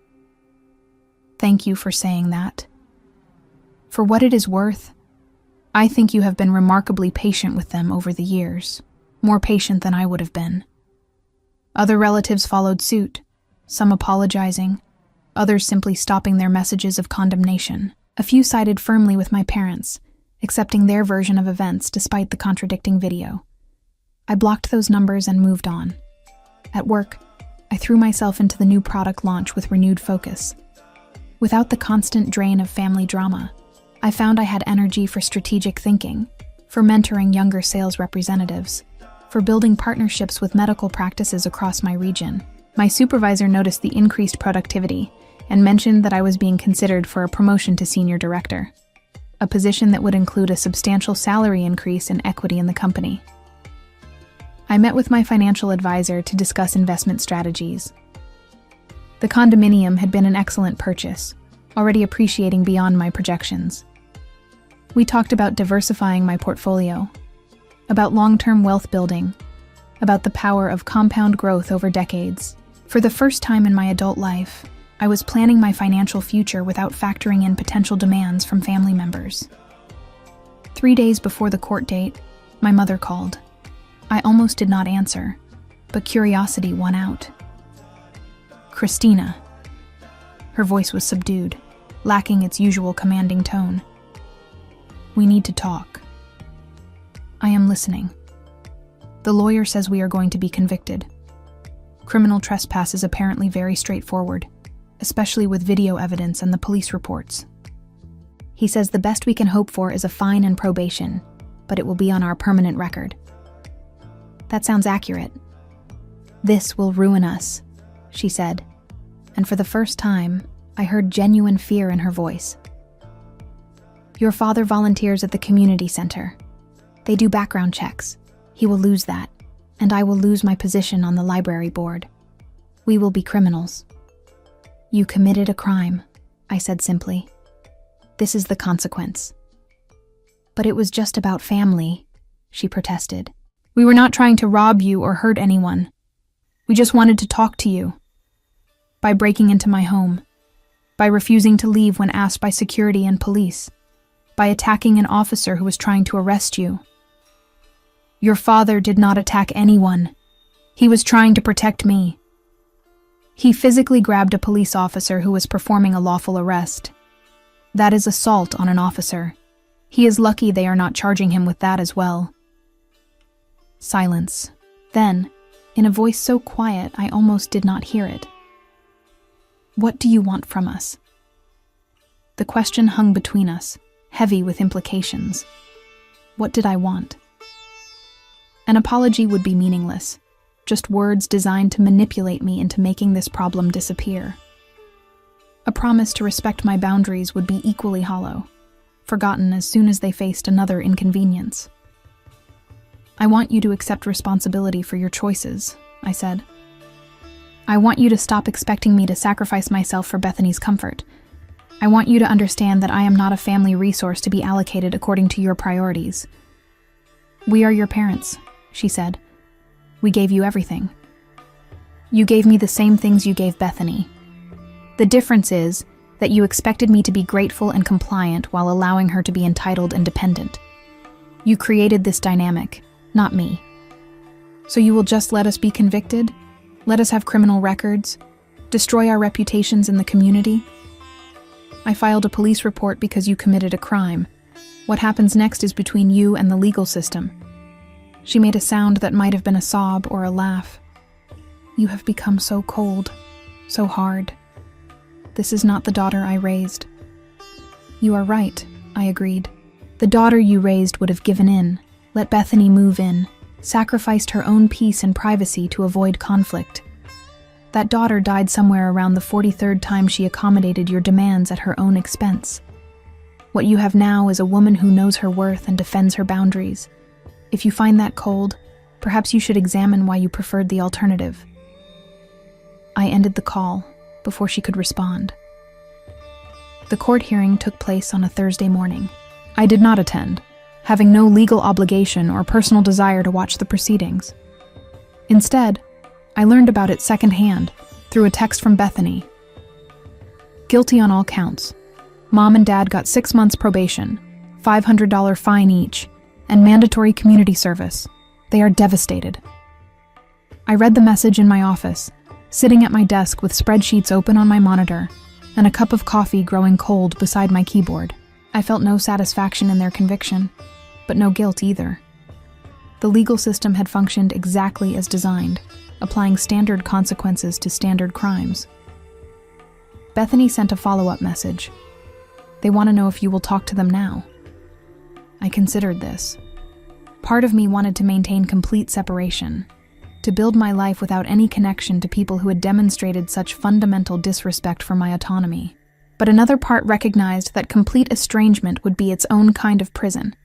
"Thank you for saying that. For what it is worth, I think you have been remarkably patient with them over the years, more patient than I would have been." Other relatives followed suit, some apologizing, others simply stopping their messages of condemnation. A few sided firmly with my parents, accepting their version of events despite the contradicting video. I blocked those numbers and moved on. At work, I threw myself into the new product launch with renewed focus. Without the constant drain of family drama, I found I had energy for strategic thinking, for mentoring younger sales representatives, for building partnerships with medical practices across my region. My supervisor noticed the increased productivity and mentioned that I was being considered for a promotion to senior director. a position that would include a substantial salary increase and equity in the company. I met with my financial advisor to discuss investment strategies. The condominium had been an excellent purchase, already appreciating beyond my projections. We talked about diversifying my portfolio, about long-term wealth building, about the power of compound growth over decades. For the first time in my adult life, I was planning my financial future without factoring in potential demands from family members. 3 days before the court date, my mother called. I almost did not answer, but curiosity won out. Christina. Her voice was subdued, lacking its usual commanding tone. We need to talk. I am listening. The lawyer says we are going to be convicted. Criminal trespass is apparently very straightforward, especially with video evidence and the police reports. He says the best we can hope for is a fine and probation, but it will be on our permanent record. That sounds accurate. This will ruin us, she said, and for the first time, I heard genuine fear in her voice. Your father volunteers at the community center. They do background checks. He will lose that, and I will lose my position on the library board. We will be criminals. You committed a crime, I said simply. This is the consequence. But it was just about family, she protested. We were not trying to rob you or hurt anyone. We just wanted to talk to you. By breaking into my home, by refusing to leave when asked by security and police, by attacking an officer who was trying to arrest you. Your father did not attack anyone. He was trying to protect me. He physically grabbed a police officer who was performing a lawful arrest. That is assault on an officer. He is lucky they are not charging him with that as well. Silence. Then, in a voice so quiet I almost did not hear it. What do you want from us? The question hung between us, heavy with implications. What did I want? An apology would be meaningless, just words designed to manipulate me into making this problem disappear. A promise to respect my boundaries would be equally hollow, forgotten as soon as they faced another inconvenience. I want you to accept responsibility for your choices, I said. I want you to stop expecting me to sacrifice myself for Bethany's comfort. I want you to understand that I am not a family resource to be allocated according to your priorities. We are your parents, she said. We gave you everything. You gave me the same things you gave Bethany. The difference is that you expected me to be grateful and compliant while allowing her to be entitled and dependent. You created this dynamic, not me. So you will just let us be convicted? Let us have criminal records? Destroy our reputations in the community? I filed a police report because you committed a crime. What happens next is between you and the legal system. She made a sound that might have been a sob or a laugh. You have become so cold, so hard. This is not the daughter I raised. You are right, I agreed. The daughter you raised would have given in, let Bethany move in, sacrificed her own peace and privacy to avoid conflict. That daughter died somewhere around the 43rd time she accommodated your demands at her own expense. What you have now is a woman who knows her worth and defends her boundaries. If you find that cold, perhaps you should examine why you preferred the alternative. I ended the call before she could respond. The court hearing took place on a Thursday morning. I did not attend, having no legal obligation or personal desire to watch the proceedings. Instead, I learned about it secondhand through a text from Bethany. Guilty on all counts. Mom and Dad got 6 months probation, $500 fine each, and mandatory community service. They are devastated. I read the message in my office, sitting at my desk with spreadsheets open on my monitor and a cup of coffee growing cold beside my keyboard. I felt no satisfaction in their conviction, but no guilt either. The legal system had functioned exactly as designed, applying standard consequences to standard crimes. Bethany sent a follow-up message. They want to know if you will talk to them now. I considered this. Part of me wanted to maintain complete separation, to build my life without any connection to people who had demonstrated such fundamental disrespect for my autonomy. but another part recognized that complete estrangement would be its own kind of prison,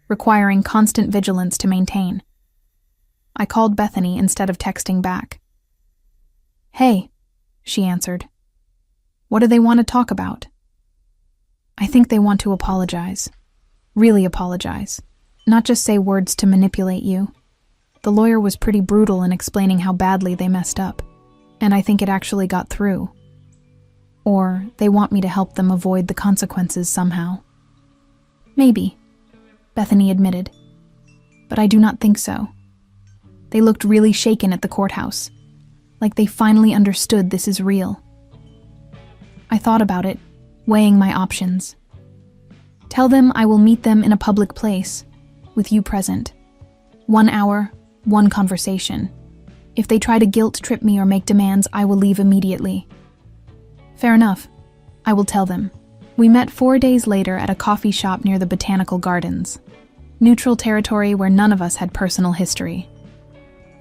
requiring constant vigilance to maintain. I called Bethany instead of texting back. "Hey," she answered. "What do they want to talk about?" "I think they want to apologize. Really apologize. Not just say words to manipulate you. The lawyer was pretty brutal in explaining how badly they messed up, and I think it actually got through. Or they want me to help them avoid the consequences somehow." "Maybe," Bethany admitted, "but I do not think so." They looked really shaken at the courthouse, like they finally understood this is real. I thought about it, weighing my options. Tell them I will meet them in a public place, with you present. 1 hour, 1 conversation. If they try to guilt trip me or make demands, I will leave immediately. Fair enough. I will tell them. We met 4 days later at a coffee shop near the Botanical Gardens. Neutral territory where none of us had personal history.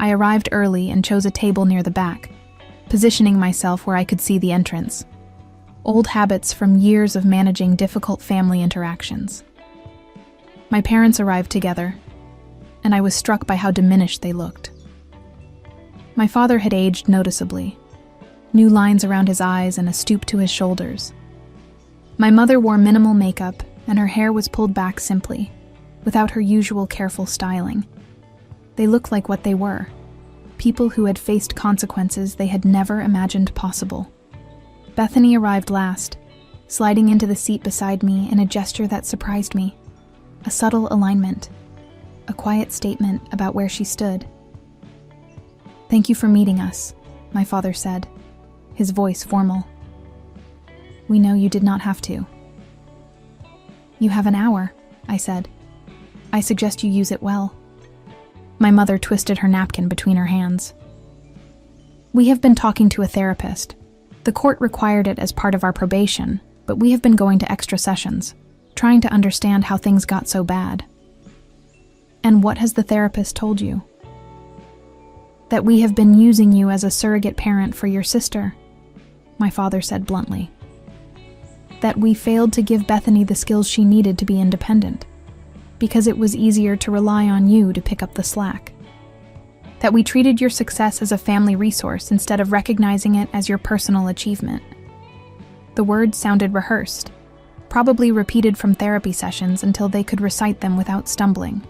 I arrived early and chose a table near the back, positioning myself where I could see the entrance. Old habits from years of managing difficult family interactions. My parents arrived together, and I was struck by how diminished they looked. My father had aged noticeably, new lines around his eyes and a stoop to his shoulders. My mother wore minimal makeup, and her hair was pulled back simply, without her usual careful styling. They looked like what they were, people who had faced consequences they had never imagined possible. Bethany arrived last, sliding into the seat beside me in a gesture that surprised me. A subtle alignment, a quiet statement about where she stood. "Thank you for meeting us," my father said, his voice formal. "We know you did not have to." "You have an hour," I said. "I suggest you use it well." My mother twisted her napkin between her hands. "We have been talking to a therapist. The court required it as part of our probation, but we have been going to extra sessions, trying to understand how things got so bad." "And what has the therapist told you?" "That we have been using you as a surrogate parent for your sister," my father said bluntly. "That we failed to give Bethany the skills she needed to be independent, because it was easier to rely on you to pick up the slack. That we treated your success as a family resource instead of recognizing it as your personal achievement." The words sounded rehearsed, probably repeated from therapy sessions until they could recite them without stumbling.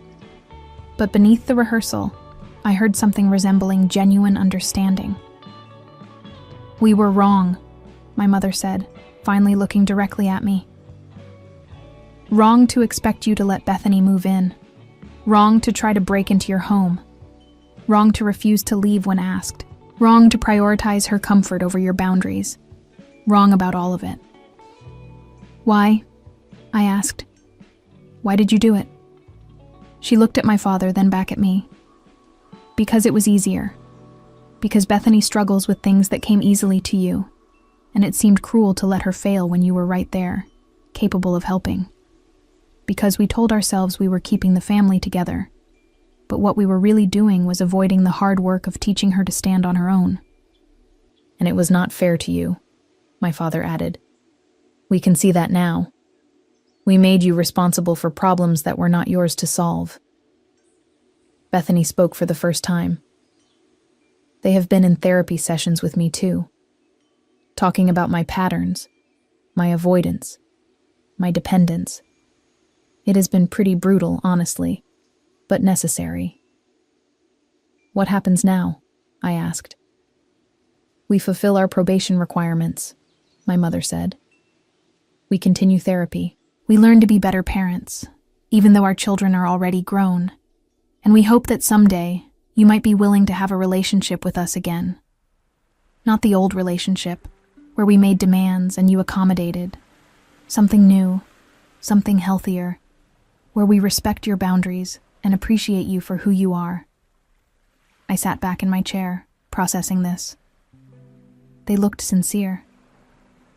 But beneath the rehearsal, I heard something resembling genuine understanding. "We were wrong," my mother said, finally looking directly at me. "Wrong to expect you to let Bethany move in. Wrong to try to break into your home. Wrong to refuse to leave when asked. Wrong to prioritize her comfort over your boundaries. Wrong about all of it." "Why?" I asked. "Why did you do it?" She looked at my father, then back at me. "Because it was easier. Because Bethany struggles with things that came easily to you, and it seemed cruel to let her fail when you were right there, capable of helping. Because we told ourselves we were keeping the family together, but what we were really doing was avoiding the hard work of teaching her to stand on her own." "And it was not fair to you," my father added. "We can see that now. We made you responsible for problems that were not yours to solve." Bethany spoke for the first time. "They have been in therapy sessions with me too, talking about my patterns, my avoidance, my dependence. It has been pretty brutal, honestly, but necessary." "What happens now?" I asked. "We fulfill our probation requirements," my mother said. "We continue therapy. We learn to be better parents, even though our children are already grown. And we hope that someday you might be willing to have a relationship with us again. Not the old relationship, where we made demands and you accommodated. Something new, something healthier, where we respect your boundaries and appreciate you for who you are." I sat back in my chair, processing this. They looked sincere.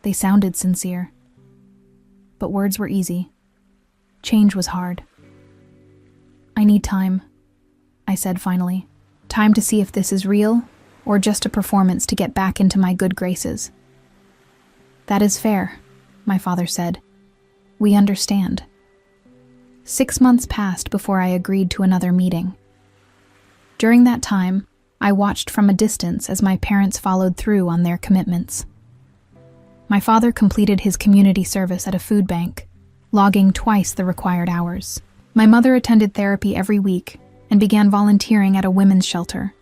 They sounded sincere. But words were easy. Change was hard. "I need time," I said finally. "Time to see if this is real, or just a performance to get back into my good graces." "That is fair," my father said. "We understand." 6 months passed before I agreed to another meeting. During that time, I watched from a distance as my parents followed through on their commitments. My father completed his community service at a food bank, logging twice the required hours. My mother attended therapy every week and began volunteering at a women's shelter,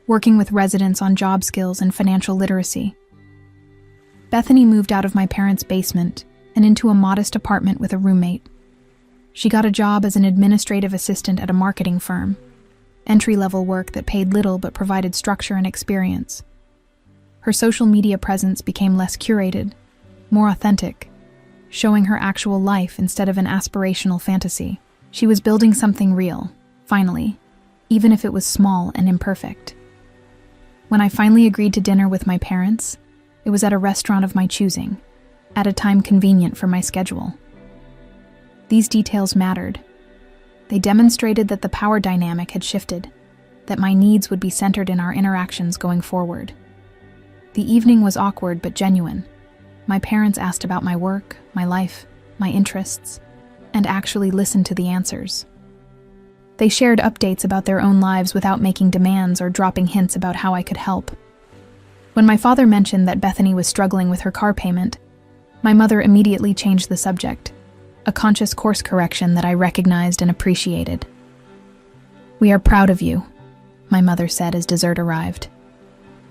working with residents on job skills and financial literacy. Bethany moved out of my parents' basement and into a modest apartment with a roommate. She got a job as an administrative assistant at a marketing firm, entry-level work that paid little but provided structure and experience. Her social media presence became less curated, more authentic, showing her actual life instead of an aspirational fantasy. She was building something real, finally, even if it was small and imperfect. When I finally agreed to dinner with my parents, it was at a restaurant of my choosing, at a time convenient for my schedule. These details mattered. They demonstrated that the power dynamic had shifted, that my needs would be centered in our interactions going forward. The evening was awkward but genuine. My parents asked about my work, my life, my interests, and actually listened to the answers. They shared updates about their own lives without making demands or dropping hints about how I could help. When my father mentioned that Bethany was struggling with her car payment, my mother immediately changed the subject, a conscious course correction that I recognized and appreciated. "We are proud of you," my mother said as dessert arrived.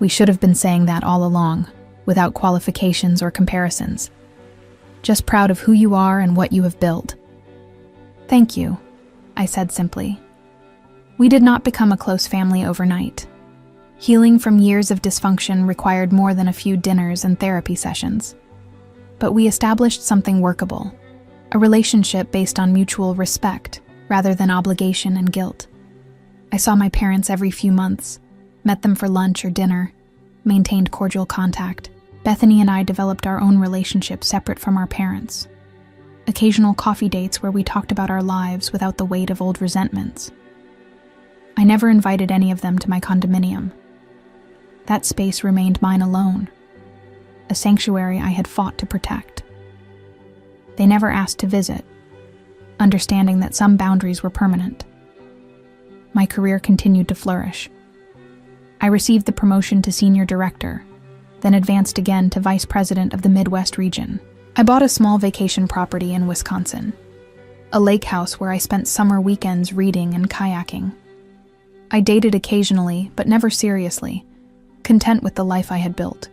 "We should have been saying that all along, without qualifications or comparisons. Just proud of who you are and what you have built." "Thank you," I said simply. We did not become a close family overnight. Healing from years of dysfunction required more than a few dinners and therapy sessions. But we established something workable, a relationship based on mutual respect rather than obligation and guilt. I saw my parents every few months, met them for lunch or dinner, maintained cordial contact. Bethany and I developed our own relationship separate from our parents. Occasional coffee dates where we talked about our lives without the weight of old resentments. I never invited any of them to my condominium. That space remained mine alone, a sanctuary I had fought to protect. They never asked to visit, understanding that some boundaries were permanent. My career continued to flourish. I received the promotion to senior director, then advanced again to vice president of the Midwest region. I bought a small vacation property in Wisconsin, a lake house where I spent summer weekends reading and kayaking. I dated occasionally, but never seriously, content with the life I had built.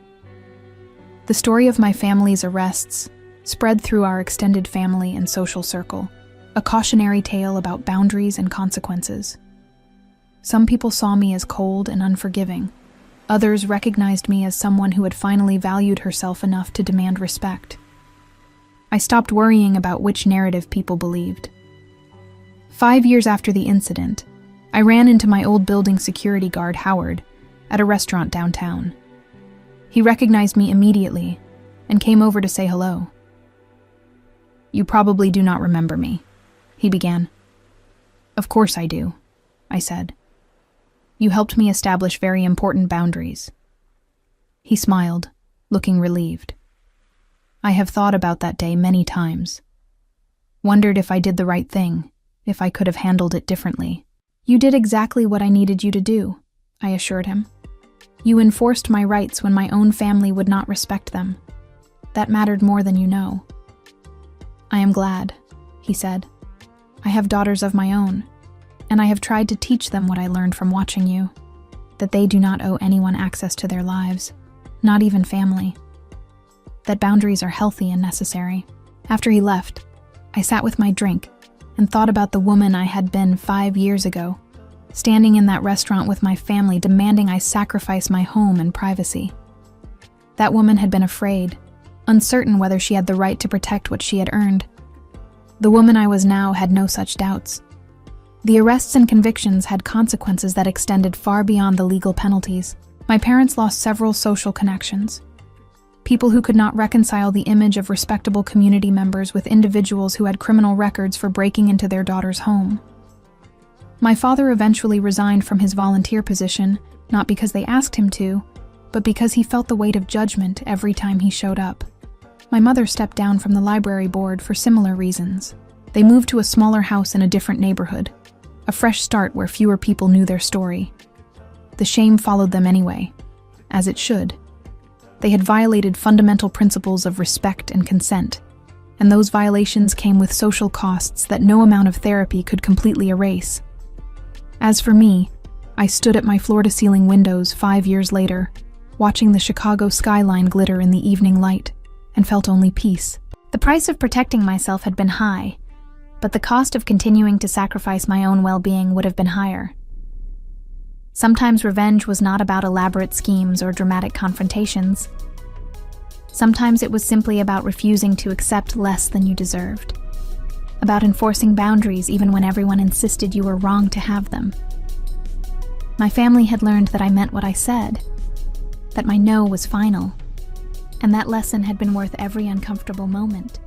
The story of my family's arrests spread through our extended family and social circle, a cautionary tale about boundaries and consequences. Some people saw me as cold and unforgiving. Others recognized me as someone who had finally valued herself enough to demand respect. I stopped worrying about which narrative people believed. 5 years after the incident, I ran into my old building security guard, Howard, at a restaurant downtown. He recognized me immediately and came over to say hello. "You probably do not remember me," he began. "Of course I do," I said. "You helped me establish very important boundaries." He smiled, looking relieved. "I have thought about that day many times. Wondered if I did the right thing, if I could have handled it differently." "You did exactly what I needed you to do," I assured him. "You enforced my rights when my own family would not respect them. That mattered more than you know." "I am glad," he said. "I have daughters of my own, and I have tried to teach them what I learned from watching you, that they do not owe anyone access to their lives, not even family. That boundaries are healthy and necessary." After he left, I sat with my drink and thought about the woman I had been 5 years ago, standing in that restaurant with my family demanding I sacrifice my home and privacy. That woman had been afraid, uncertain whether she had the right to protect what she had earned. The woman I was now had no such doubts. The arrests and convictions had consequences that extended far beyond the legal penalties. My parents lost several social connections. People who could not reconcile the image of respectable community members with individuals who had criminal records for breaking into their daughter's home. My father eventually resigned from his volunteer position, not because they asked him to, but because he felt the weight of judgment every time he showed up. My mother stepped down from the library board for similar reasons. They moved to a smaller house in a different neighborhood, a fresh start where fewer people knew their story. The shame followed them anyway, as it should. They had violated fundamental principles of respect and consent, and those violations came with social costs that no amount of therapy could completely erase. As for me, I stood at my floor-to-ceiling windows 5 years later, watching the Chicago skyline glitter in the evening light, and felt only peace. The price of protecting myself had been high, but the cost of continuing to sacrifice my own well-being would have been higher. Sometimes revenge was not about elaborate schemes or dramatic confrontations. Sometimes it was simply about refusing to accept less than you deserved, about enforcing boundaries even when everyone insisted you were wrong to have them. My family had learned that I meant what I said, that my no was final, and that lesson had been worth every uncomfortable moment.